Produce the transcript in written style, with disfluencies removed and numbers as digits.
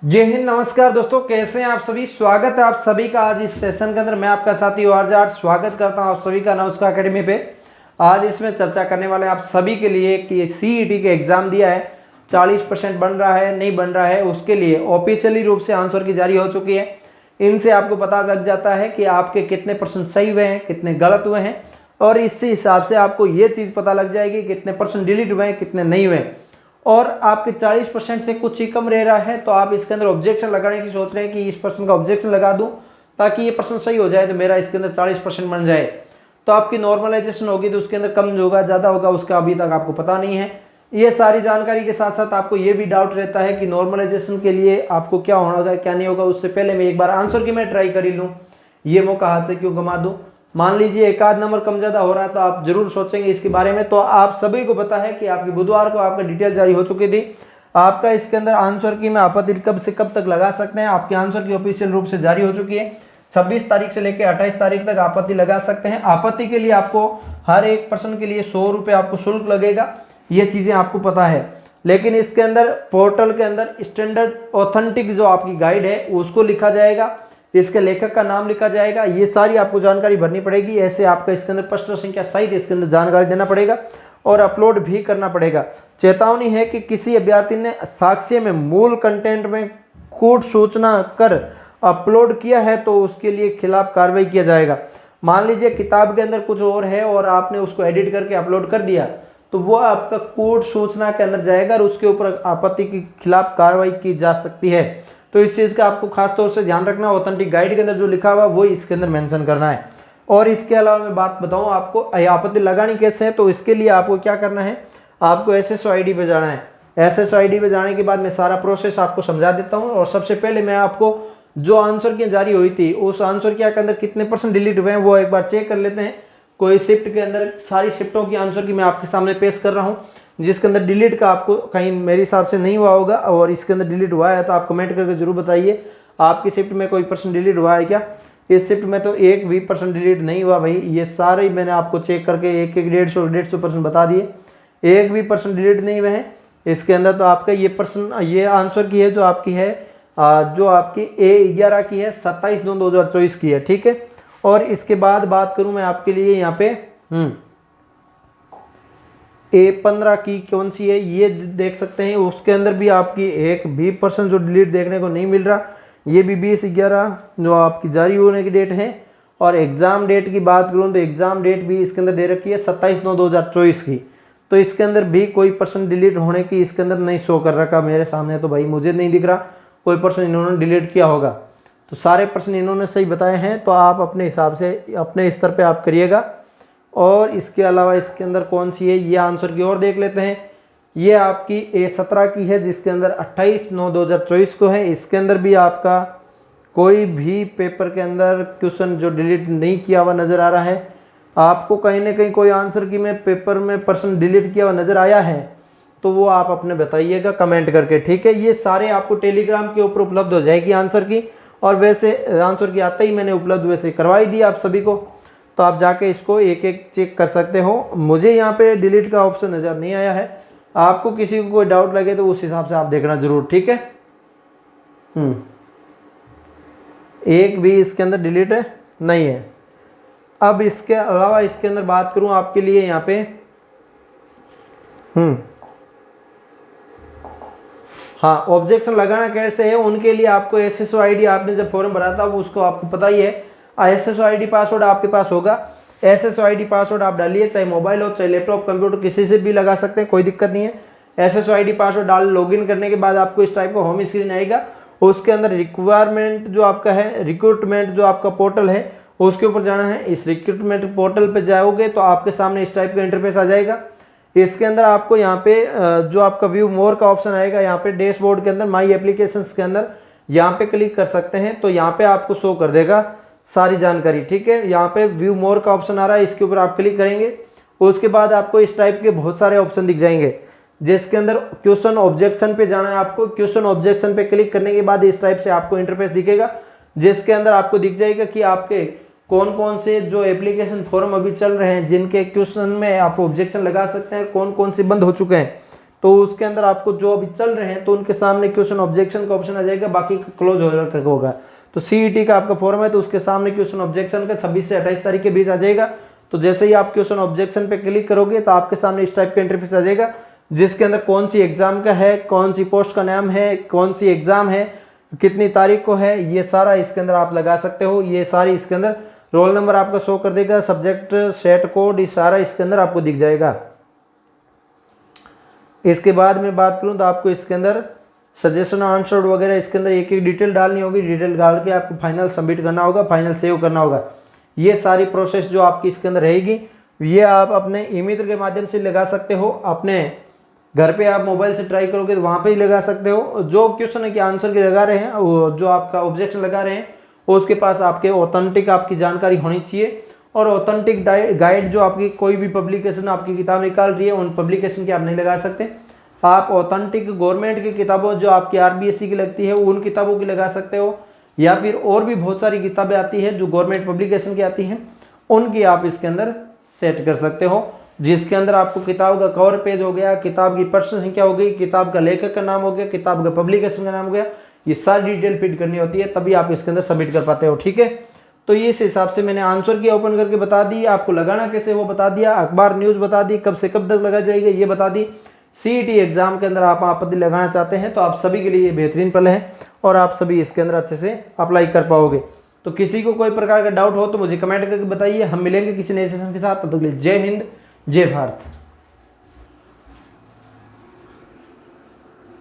जय हिंद। नमस्कार दोस्तों, कैसे हैं आप सभी। स्वागत है आप सभी का आज इस सेशन के अंदर। मैं आपका साथी आर स्वागत करता हूं आप सभी का नमस्कार अकेडमी पे। आज इसमें चर्चा करने वाले आप सभी के लिए कि सीईटी के एग्जाम दिया है, 40% बन रहा है नहीं बन रहा है, उसके लिए ऑफिशियली रूप से आंसर की जारी हो चुकी है। इनसे आपको पता लग जाता है कि आपके कितने परसेंट सही हुए हैं, कितने गलत हुए हैं, और इसी हिसाब से आपको ये चीज़ पता लग जाएगी कितने परसेंट डिलीट हुए हैं, कितने नहीं हुए। और आपके 40% से कुछ ही कम रह रहा है तो आप इसके अंदर ऑब्जेक्शन लगाने की सोच रहे हैं कि इस पर्सन का ऑब्जेक्शन लगा दूं ताकि ये पर्सन सही हो जाए तो मेरा इसके अंदर 40% बन जाए। तो आपकी नॉर्मलाइजेशन होगी तो उसके अंदर कम होगा ज़्यादा होगा उसका अभी तक आपको पता नहीं है। ये सारी जानकारी के साथ साथ आपको ये भी डाउट रहता है कि नॉर्मलाइजेशन के लिए आपको क्या होगा क्या नहीं होगा, उससे पहले मैं एक बार आंसर की मैं ट्राई कर ही लूँ, ये मौका हाथ से क्यों गंवा दूँ। मान लीजिए एक आध नंबर कम ज़्यादा हो रहा है तो आप जरूर सोचेंगे इसके बारे में। तो आप सभी को पता है कि आपकी बुधवार को आपका डिटेल जारी हो चुकी थी। आपका इसके अंदर आंसर की में आपत्ति कब से कब तक लगा सकते हैं, आपके आंसर की ऑफिशियल रूप से जारी हो चुकी है। 26 तारीख से लेकर 28 तारीख तक आपत्ति लगा सकते हैं। आपत्ति के लिए आपको हर एक पर्सन के लिए 100 रुपये आपको शुल्क लगेगा, ये चीज़ें आपको पता है। लेकिन इसके अंदर पोर्टल के अंदर स्टैंडर्ड ऑथेंटिक जो आपकी गाइड है उसको लिखा जाएगा, इसके लेखक का नाम लिखा जाएगा, ये सारी आपको जानकारी भरनी पड़ेगी। ऐसे आपका इसके अंदर प्रश्न संख्या सहित इसके अंदर जानकारी देना पड़ेगा और अपलोड भी करना पड़ेगा। चेतावनी है कि किसी अभ्यर्थी ने साक्ष्य में मूल कंटेंट में कूट सूचना कर अपलोड किया है तो उसके लिए खिलाफ कार्रवाई किया जाएगा। मान लीजिए किताब के अंदर कुछ और है और आपने उसको एडिट करके अपलोड कर दिया तो वो आपका कूट सूचना के अंदर जाएगा और उसके ऊपर आपत्ति के खिलाफ कार्रवाई की जा सकती है। तो इस चीज़ का आपको खास तौर से ध्यान रखना, ऑथेंटिक गाइड के अंदर जो लिखा हुआ वो इसके अंदर मेंशन करना है। और इसके अलावा मैं बात बताऊं आपको आपत्ति लगानी कैसे है, तो इसके लिए आपको क्या करना है, आपको एसएसओ आईडी पे जाना है। एसएसओ आईडी पे जाने के बाद मैं सारा प्रोसेस आपको समझा देता हूँ। और सबसे पहले मैं आपको जो आंसर की जारी हुई थी उस आंसर के अंदर कितने परसेंट डिलीट हुए हैं वो एक बार चेक कर लेते हैं। कोई शिफ्ट के अंदर सारी शिफ्टों की आंसर की मैं आपके सामने पेश कर रहा हूँ, जिसके अंदर डिलीट का आपको कहीं मेरे हिसाब से नहीं हुआ होगा, और इसके अंदर डिलीट हुआ है तो आप कमेंट करके जरूर बताइए आपकी शिफ्ट में कोई परसेंट डिलीट हुआ है क्या। इस शिफ्ट में तो एक भी परसेंट डिलीट नहीं हुआ भाई, ये सारे मैंने आपको चेक करके एक 150% बता दिए, एक भी परसेंट डिलीट नहीं हुए हैं इसके अंदर। तो आपका ये पर्सन ये आंसर की है जो आपकी है जो आपकी A11 की है, 27/2/2024 की है, ठीक है। और इसके बाद बात करूं मैं आपके लिए यहाँ पे A15 की कौन सी है ये देख सकते हैं, उसके अंदर भी आपकी एक भी परसेंट जो डिलीट देखने को नहीं मिल रहा। ये भी 20/11 जो आपकी जारी होने की डेट है। और एग्ज़ाम डेट की बात करूं तो एग्ज़ाम डेट भी इसके अंदर दे रखी है 27/9/2024 की। तो इसके अंदर भी कोई परसेंट डिलीट होने की इसके अंदर नहीं शो कर रखा मेरे सामने, तो भाई मुझे नहीं दिख रहा कोई पर्सन इन्होंने डिलीट किया होगा। तो सारे पर्सन इन्होंने सही बताए हैं, तो आप अपने हिसाब से अपने स्तर पे आप करिएगा। और इसके अलावा इसके अंदर कौन सी है ये आंसर की और देख लेते हैं। ये आपकी A17 की है जिसके अंदर 28/9/2024 को है। इसके अंदर भी आपका कोई भी पेपर के अंदर क्वेश्चन जो डिलीट नहीं किया हुआ नज़र आ रहा है। आपको कहीं ना कहीं कोई आंसर की में पेपर में पर्सन डिलीट किया हुआ नज़र आया है तो वो आप अपने बताइएगा कमेंट करके, ठीक है। ये सारे आपको टेलीग्राम के ऊपर उपलब्ध हो जाएगी आंसर की। और वैसे आंसर की आते ही मैंने उपलब्ध वैसे करवाई दी आप सभी को, तो आप जाके इसको एक एक चेक कर सकते हो। मुझे यहाँ पे डिलीट का ऑप्शन नज़र नहीं आया है, आपको किसी को कोई डाउट लगे तो उस हिसाब से आप देखना जरूर, ठीक है। एक भी इसके अंदर डिलीट नहीं है। अब इसके अलावा इसके अंदर बात करूँ आपके लिए यहाँ पे हाँ, ऑब्जेक्शन लगाना कैसे है उनके लिए आपको एसएसओ आईडी आपने जब फॉर्म भरा था वो उसको आपको पता ही है। एसएसओ आईडी पासवर्ड आपके पास होगा। एसएसओ आईडी पासवर्ड आप डालिए, चाहे मोबाइल हो चाहे लैपटॉप कंप्यूटर किसी से भी लगा सकते हैं, कोई दिक्कत नहीं है। एसएसओ आईडी पासवर्ड डाल लॉगिन करने के बाद आपको इस टाइप का होम स्क्रीन आएगा। उसके अंदर रिक्वायरमेंट जो आपका है, रिक्रूटमेंट जो आपका पोर्टल है उसके ऊपर जाना है। इस रिक्रूटमेंट पोर्टल पर जाओगे तो आपके सामने इस टाइप का इंटरफेस आ जाएगा। इसके अंदर आपको यहाँ पे जो आपका व्यू मोर का ऑप्शन आएगा, यहाँ पे डैशबोर्ड के अंदर माई एप्लीकेशंस के अंदर यहाँ पे क्लिक कर सकते हैं तो यहाँ पे आपको शो कर देगा सारी जानकारी, ठीक है। यहाँ पे व्यू मोर का ऑप्शन आ रहा है, इसके ऊपर आप क्लिक करेंगे। उसके बाद आपको इस टाइप के बहुत सारे ऑप्शन दिख जाएंगे जिसके अंदर क्वेश्चन ऑब्जेक्शन पे जाना है आपको। क्वेश्चन ऑब्जेक्शन पे क्लिक करने के बाद इस टाइप से आपको इंटरफेस दिखेगा जिसके अंदर आपको दिख जाएगा कि आपके कौन कौन से जो एप्लीकेशन फॉर्म अभी चल रहे हैं जिनके क्वेश्चन में आप ऑब्जेक्शन लगा सकते हैं, कौन कौन से बंद हो चुके हैं, तो उसके अंदर आपको जो अभी चल रहे हैं तो उनके सामने क्वेश्चन ऑब्जेक्शन का ऑप्शन आ जाएगा, बाकी क्लोज होगा। तो सीईटी का आपका फॉर्म है तो उसके सामने क्वेश्चन ऑब्जेक्शन का 26 से 28 तारीख के बीच आ जाएगा। तो जैसे ही आप क्वेश्चन ऑब्जेक्शन पे क्लिक करोगे तो आपके सामने इस टाइप का इंटरफेस आ जाएगा, जिसके अंदर कौन सी एग्जाम का है, कौन सी पोस्ट का नाम है, कौन सी एग्जाम है, कितनी तारीख को है, ये सारा इसके अंदर आप लगा सकते हो। ये सारी इसके अंदर रोल नंबर आपका शो कर देगा, सब्जेक्ट, सेट कोड, ये सारा इसके अंदर आपको दिख जाएगा। इसके बाद में बात करूं तो आपको इसके अंदर सजेशन आंसर वगैरह इसके अंदर एक एक डिटेल डालनी होगी, डिटेल डाल के आपको फाइनल सबमिट करना होगा, फाइनल सेव करना होगा। ये सारी प्रोसेस जो आपकी इसके अंदर रहेगी ये आप अपने ई-मित्र के माध्यम से लगा सकते हो। अपने घर पे आप मोबाइल से ट्राई करोगे तो वहाँ पे ही लगा सकते हो। जो क्वेश्चन है कि आंसर के लगा रहे हैं, जो आपका ऑब्जेक्शन लगा रहे हैं उसके पास आपके ऑथेंटिक आपकी जानकारी होनी चाहिए, और ऑथेंटिक गाइड जो आपकी कोई भी पब्लिकेशन आपकी किताब निकाल रही है उन पब्लिकेशन की आप नहीं लगा सकते। आप ऑथेंटिक गवर्नमेंट की किताबों जो आपकी आरबीएससी की लगती है उन किताबों की लगा सकते हो, या फिर और भी बहुत सारी किताबें आती है जो गवर्नमेंट पब्लिकेशन की आती हैं उनकी आप इसके अंदर सेट कर सकते हो, जिसके अंदर आपको किताब का कवर पेज हो गया, किताब की प्रश्न संख्या हो गई, किताब का लेखक का नाम हो गया, किताब का पब्लिकेशन का नाम हो गया, ये सारी डिटेल फिट करनी होती है, तभी आप इसके अंदर सबमिट कर पाते हो। ठीक है, तो ये इस हिसाब से मैंने आंसर की ओपन करके बता दी, आपको लगाना कैसे वो बता दिया, अखबार न्यूज़ बता दी, कब से कब तक लगा जाएगा ये बता दी। सीईटी एग्जाम के अंदर आप आपत्ति लगाना चाहते हैं तो आप सभी के लिए ये बेहतरीन पल है और आप सभी इसके अंदर अच्छे से अप्लाई कर पाओगे। तो किसी को कोई प्रकार का डाउट हो तो मुझे कमेंट करके बताइए। हम मिलेंगे किसी नए सेशन के साथ, तब तक के लिए जय हिंद, जय भारत।